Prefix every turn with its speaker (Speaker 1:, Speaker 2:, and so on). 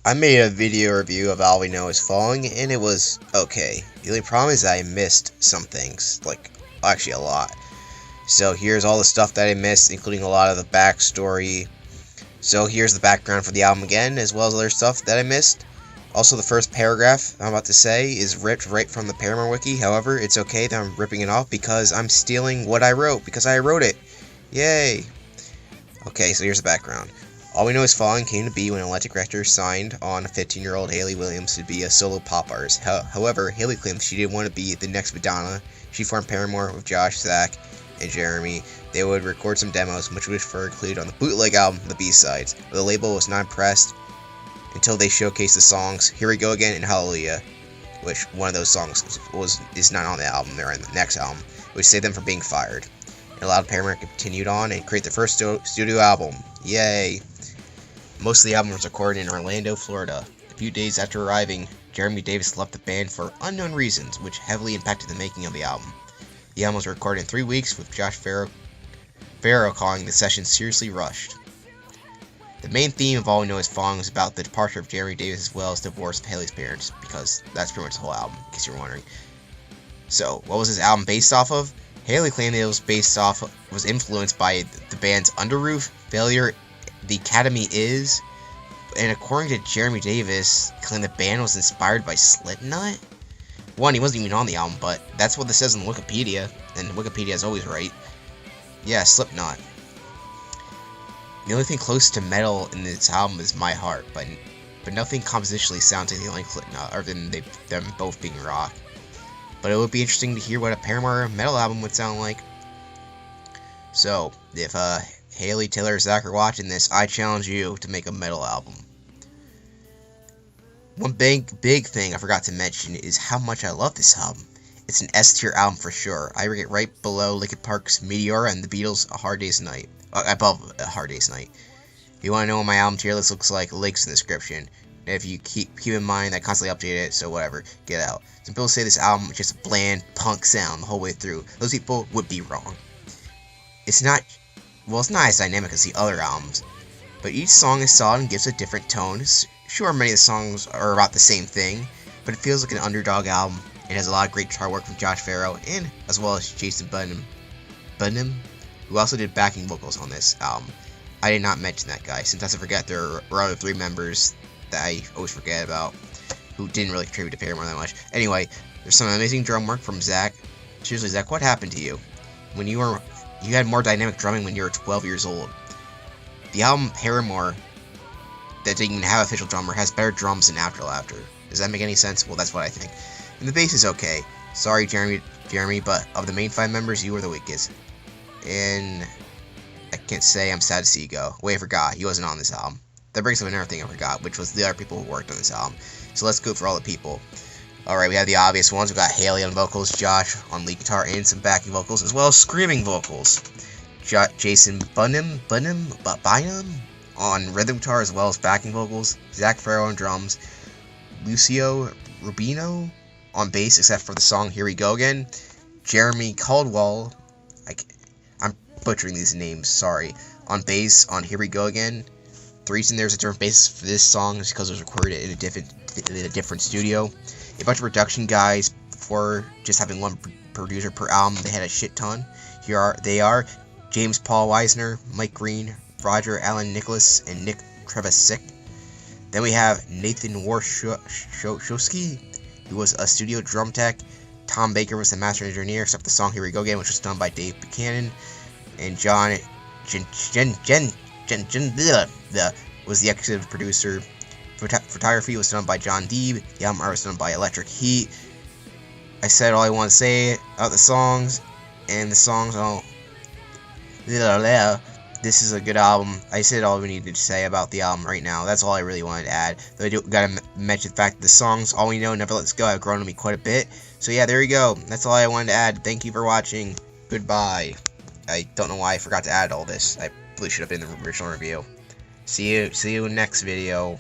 Speaker 1: I made a video review of All We Know Is Falling, and it was okay. The only problem is I missed some things, like, actually a lot. So here's all the stuff that I missed, including a lot of the backstory. So here's the background for the album again, as well as other stuff that I missed. Also, the first paragraph I'm about to say is ripped right from the Paramore wiki. However, it's okay that I'm ripping it off because I'm stealing what I wrote, because I wrote it. Yay! Okay, so here's the background. All We Know Is Falling came to be when Electric Records signed on 15-year-old Hayley Williams to be a solo pop artist. However, Hayley claimed she didn't want to be the next Madonna. She formed Paramore with Josh, Zach, and Jeremy. They would record some demos, which would include on the bootleg album, the B-sides. But the label was not impressed until they showcased the songs Here We Go Again and Hallelujah, which one of those songs is not on the album, they're in the next album, which saved them from being fired. It allowed Paramore to continue on and create their first studio album. Yay! Most of the album was recorded in Orlando, Florida. A few days after arriving, Jeremy Davis left the band for unknown reasons, which heavily impacted the making of the album. The album was recorded in 3 weeks, with Josh Farrow calling the session seriously rushed. The main theme of All We Know Is Falling was about the departure of Jeremy Davis as well as the divorce of Hayley's parents, because that's pretty much the whole album, in case you're wondering. So, what was this album based off of? Hayley claimed it was influenced by the band's Underroof, Failure, The Academy Is, and according to Jeremy Davis, claimed the band was inspired by Slipknot. One, he wasn't even on the album, but that's what this says on Wikipedia, and Wikipedia is always right. Yeah, Slipknot. The only thing close to metal in this album is My Heart, but nothing compositionally sounds anything like Slipknot, other than them both being rock. But it would be interesting to hear what a Paramore metal album would sound like. So, if Hayley, Taylor, or Zach are watching this, I challenge you to make a metal album. One big thing I forgot to mention is how much I love this album. It's an S-tier album for sure. I rate it right below Linkin Park's Meteor and the Beatles' A Hard Day's Night. Above A Hard Day's Night. If you want to know what my album tier list looks like, links in the description. And if you keep in mind, I constantly update it, so whatever, get out. Some people say this album is just a bland punk sound the whole way through. Those people would be wrong. It's not as dynamic as the other albums, but each song is solid and gives a different tone. Sure, many of the songs are about the same thing, but it feels like an underdog album. It has a lot of great guitar work from Josh Farrow, and as well as Jason Bunham, who also did backing vocals on this album. I did not mention that guy, since I forget there were other 3 members that I always forget about, who didn't really contribute to Paramore that much. Anyway, there's some amazing drum work from Zach. Seriously, Zach, what happened to you? You had more dynamic drumming when you were 12 years old. The album Paramore, that didn't even have an official drummer, has better drums than After Laughter. Does that make any sense? Well, that's what I think. And the bass is okay. Sorry, Jeremy, but of the main 5 members, you were the weakest. And I can't say I'm sad to see you go. Wait, I forgot. He wasn't on this album. That brings up another thing I forgot, which was the other people who worked on this album. So let's go for all the people. Alright, we have the obvious ones. We got Hayley on vocals, Josh on lead guitar, and some backing vocals, as well as screaming vocals. Jason Bunham on rhythm guitar, as well as backing vocals. Zach Farrow on drums. Lucio Rubino on bass, except for the song Here We Go Again. Jeremy Caldwell, I'm butchering these names, sorry, on bass on Here We Go Again. The reason there's a different bass for this song is because it was recorded in a different studio. A bunch of production guys, before just having one producer per album, they had a shit ton. They are James Paul Weisner, Mike Green, Roger Allen Nicholas, and Nick Trevesick. Then we have Nathan Warshowski, who was a studio drum tech. Tom Baker was the master engineer, except the song Here We Go Again, which was done by Dave Buchanan. And John was the executive producer. Photography was done by John Deeb. The album art was done by Electric Heat. I said all I want to say about the songs, and the songs, this is a good album. I said all we needed to say about the album right now. That's all I really wanted to add. Though I gotta mention the fact that the songs, All We Know, Never Let Us Go, have grown on me quite a bit. So yeah, there you go. That's all I wanted to add. Thank you for watching. Goodbye. I don't know why I forgot to add all this. I really should have been in the original review. See you next video.